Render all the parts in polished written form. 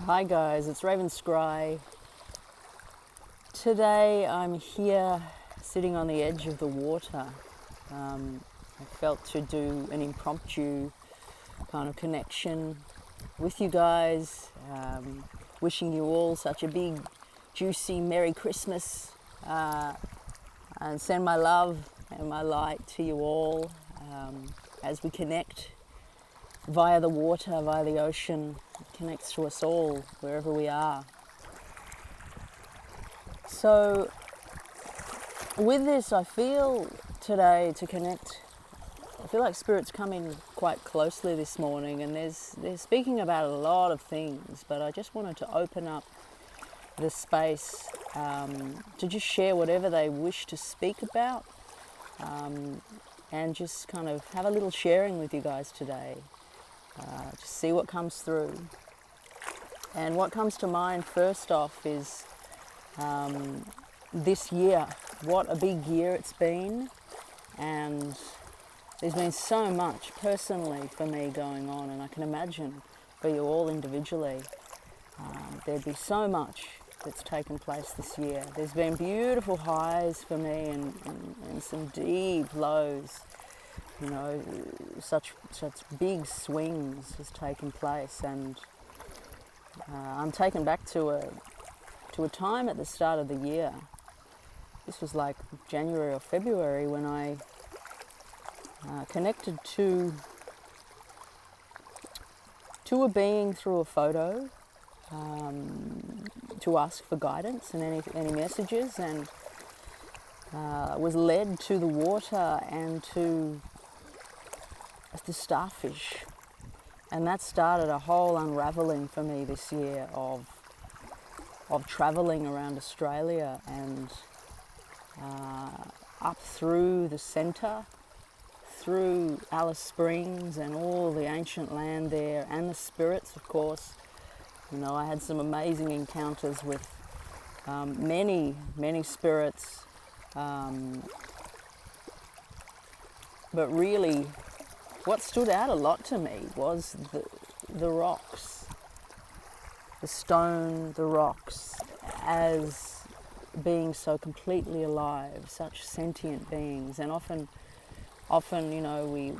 Hi guys, it's Raven Scry. Today I'm here sitting on the edge of the water. I felt to do an impromptu kind of connection with you guys, wishing you all such a big, juicy Merry Christmas, and send my love and my light to you all as we connect via the water, via the ocean. It connects to us all, wherever we are. So with this, I feel today to connect, I feel like Spirit's coming quite closely this morning, and they're speaking about a lot of things, but I just wanted to open up the space to just share whatever they wish to speak about, and just kind of have a little sharing with you guys today. Just see what comes through. And what comes to mind first off is this year. What a big year it's been, and there's been so much personally for me going on, and I can imagine for you all individually. There'd be so much that's taken place this year. There's been beautiful highs for me and some deep lows. You know, such big swings has taken place, and I'm taken back to a time at the start of the year. This was like January or February when I connected to a being through a photo to ask for guidance and any messages, and was led to the water and to the starfish, and that started a whole unraveling for me this year of traveling around Australia and up through the centre, through Alice Springs and all the ancient land there, and the spirits, of course. You know, I had some amazing encounters with many spirits, but really what stood out a lot to me was the rocks, the stone, the rocks, as being so completely alive, such sentient beings. And often, you know, we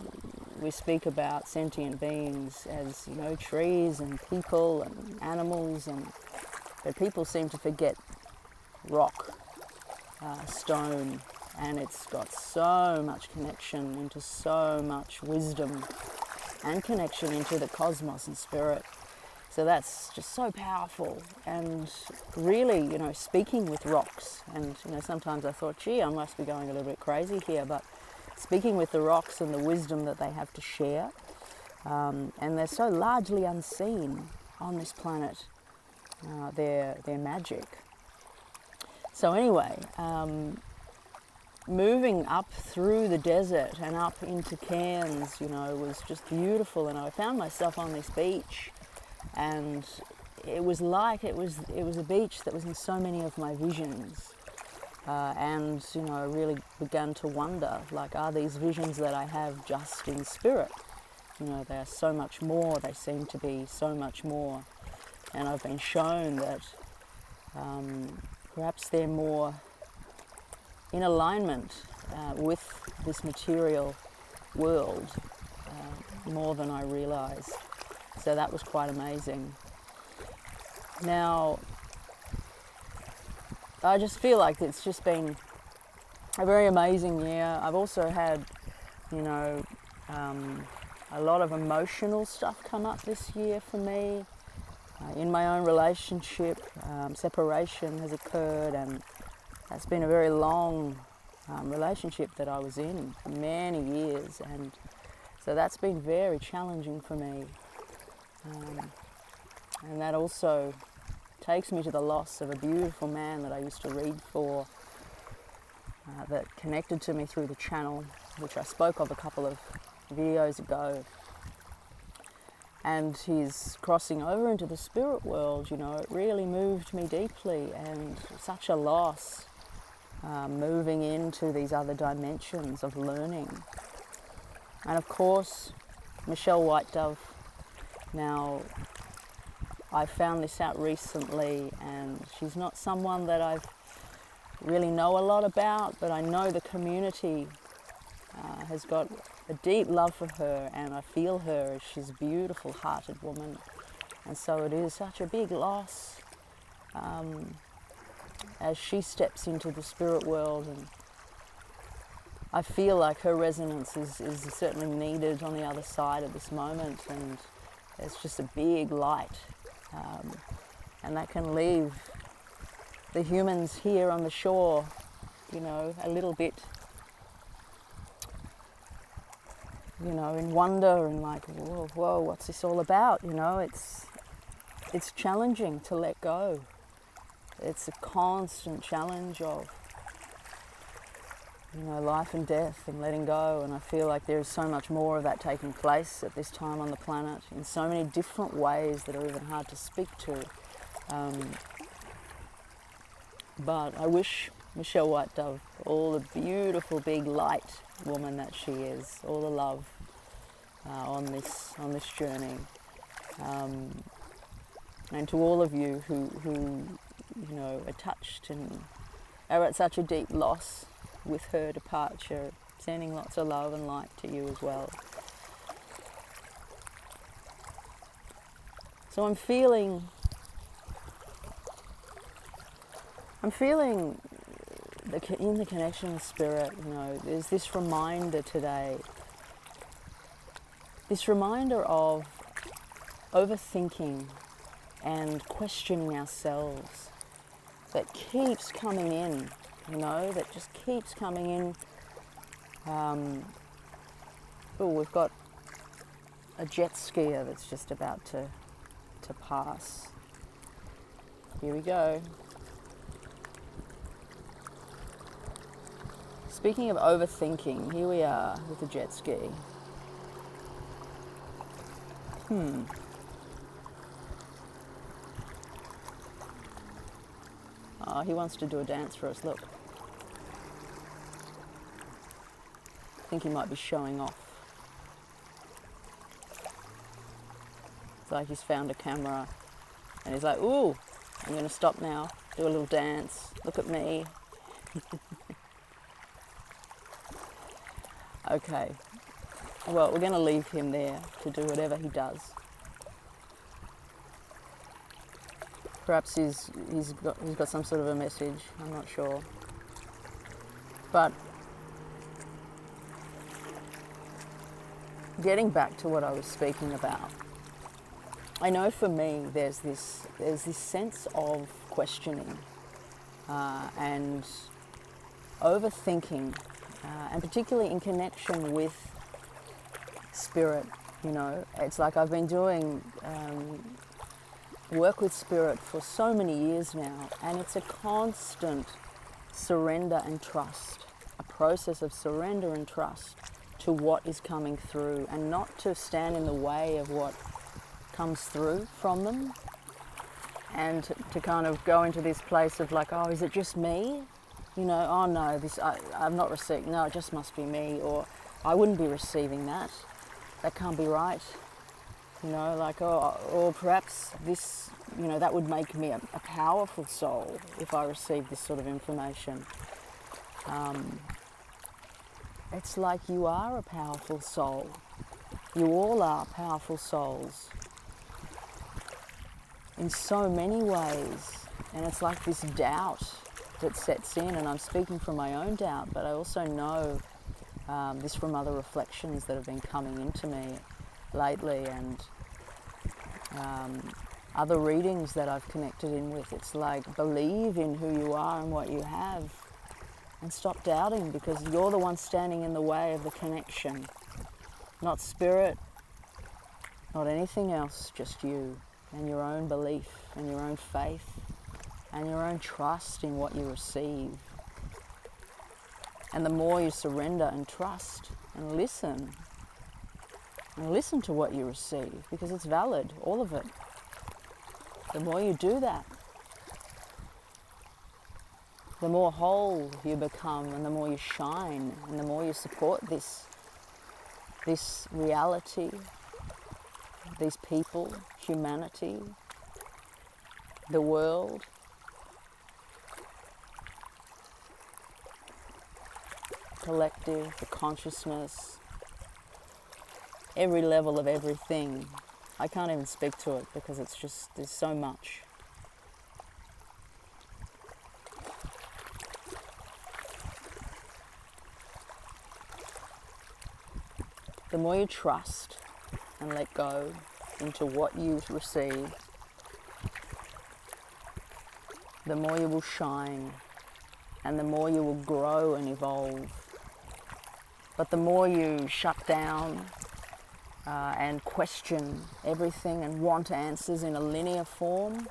speak about sentient beings as, you know, trees and people and animals, but people seem to forget rock, stone. And it's got so much connection into so much wisdom and connection into the cosmos and spirit. So that's just so powerful. And really, you know, speaking with rocks, and, you know, sometimes I thought, gee, I must be going a little bit crazy here, but speaking with the rocks and the wisdom that they have to share, and they're so largely unseen on this planet, their magic. So anyway, moving up through the desert and up into Cairns, you know, was just beautiful. And I found myself on this beach, and it was like it was a beach that was in so many of my visions. And, you know, I really began to wonder, like, are these visions that I have just in spirit? You know, they are so much more. They seem to be so much more. And I've been shown that perhaps they're more in alignment with this material world, more than I realised. So that was quite amazing. Now, I just feel like it's just been a very amazing year. I've also had, you know, a lot of emotional stuff come up this year for me. In my own relationship, separation has occurred, and that's been a very long relationship that I was in for many years, and so that's been very challenging for me. And that also takes me to the loss of a beautiful man that I used to read for, that connected to me through the channel, which I spoke of a couple of videos ago. And his crossing over into the spirit world, you know, it really moved me deeply, and such a loss. Moving into these other dimensions of learning. And of course, Michelle White Dove. Now, I found this out recently, and she's not someone that I really know a lot about, but I know the community has got a deep love for her, and I feel her. She's a beautiful hearted woman, and so it is such a big loss as she steps into the spirit world, and I feel like her resonance is certainly needed on the other side at this moment, and it's just a big light, and that can leave the humans here on the shore, you know, a little bit, you know, in wonder and like, whoa, whoa, what's this all about? You know, it's challenging to let go. It's a constant challenge of, you know, life and death and letting go, and I feel like there's so much more of that taking place at this time on the planet in so many different ways that are even hard to speak to. But I wish Michelle White Dove all the beautiful big light woman that she is, all the love on this journey, and to all of you who you know are touched and are at such a deep loss with her departure, sending lots of love and light to you as well. So I'm feeling in the connection with spirit, you know, there's this reminder today, this reminder of overthinking and questioning ourselves that keeps coming in, you know, that just keeps coming in. We've got a jet skier that's just about to pass. Here we go. Speaking of overthinking, here we are with the jet ski. Oh, he wants to do a dance for us, look. I think he might be showing off. It's like he's found a camera and he's like, ooh, I'm going to stop now, do a little dance, look at me. Okay, well, we're going to leave him there to do whatever he does. Perhaps he's got some sort of a message, I'm not sure. But getting back to what I was speaking about, I know for me there's this sense of questioning and overthinking, and particularly in connection with spirit. You know, it's like I've been doing work with spirit for so many years now, and it's a constant surrender and trust, a process of surrender and trust to what is coming through, and not to stand in the way of what comes through from them, and to kind of go into this place of like, oh, is it just me? You know, oh no, I'm not receiving, no, it just must be me, or I wouldn't be receiving that. That can't be right. You know, like, oh, or perhaps this, you know, that would make me a powerful soul if I received this sort of information. It's like you are a powerful soul. You all are powerful souls in so many ways. And it's like this doubt that sets in, and I'm speaking from my own doubt, but I also know this from other reflections that have been coming into me lately, and other readings that I've connected in with. It's like, believe in who you are and what you have, and stop doubting, because you're the one standing in the way of the connection. Not spirit, not anything else, just you and your own belief and your own faith and your own trust in what you receive. And the more you surrender and trust and listen to what you receive, because it's valid, all of it. The more you do that, the more whole you become, and the more you shine, and the more you support this reality, these people, humanity, the world, collective, the consciousness, every level of everything. I can't even speak to it because it's just, there's so much. The more you trust and let go into what you've received, the more you will shine and the more you will grow and evolve. But the more you shut down and question everything and want answers in a linear form,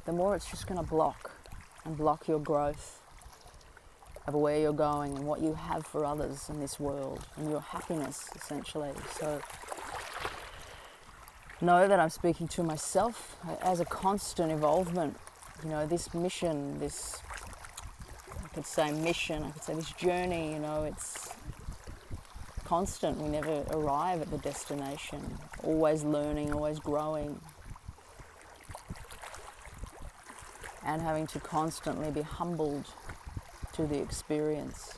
the more it's just going to block your growth of where you're going and what you have for others in this world and your happiness, essentially. So know that I'm speaking to myself as a constant evolvement. You know, this mission, this, I could say mission, I could say this journey, you know, it's constant. We never arrive at the destination. Always learning, always growing. And having to constantly be humbled to the experience.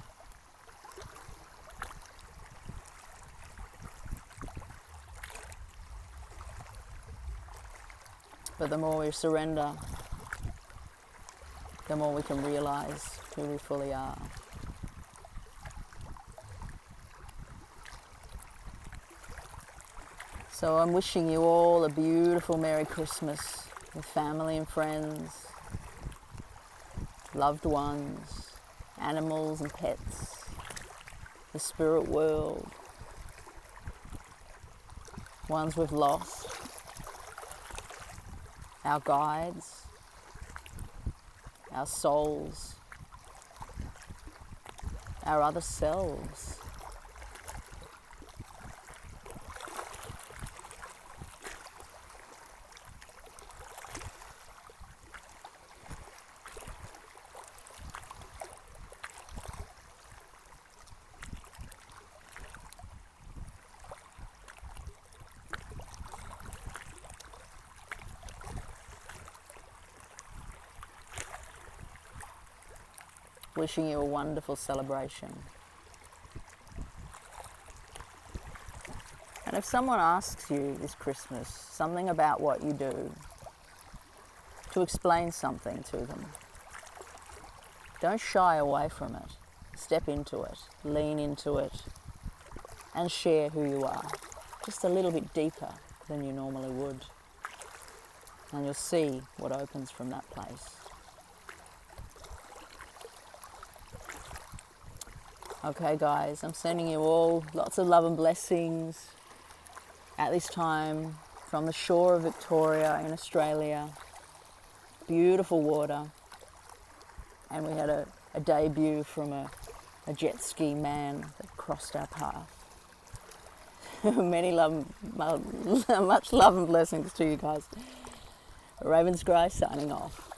But the more we surrender, the more we can realize who we fully are. So I'm wishing you all a beautiful Merry Christmas with family and friends, loved ones, animals and pets, the spirit world, ones we've lost, our guides, our souls, our other selves. Wishing you a wonderful celebration. And if someone asks you this Christmas something about what you do, to explain something to them, don't shy away from it. Step into it, lean into it, and share who you are, just a little bit deeper than you normally would. And you'll see what opens from that place. Okay guys, I'm sending you all lots of love and blessings at this time from the shore of Victoria in Australia. Beautiful water. And we had a debut from a jet ski man that crossed our path. Much love and blessings to you guys. Raven Scry signing off.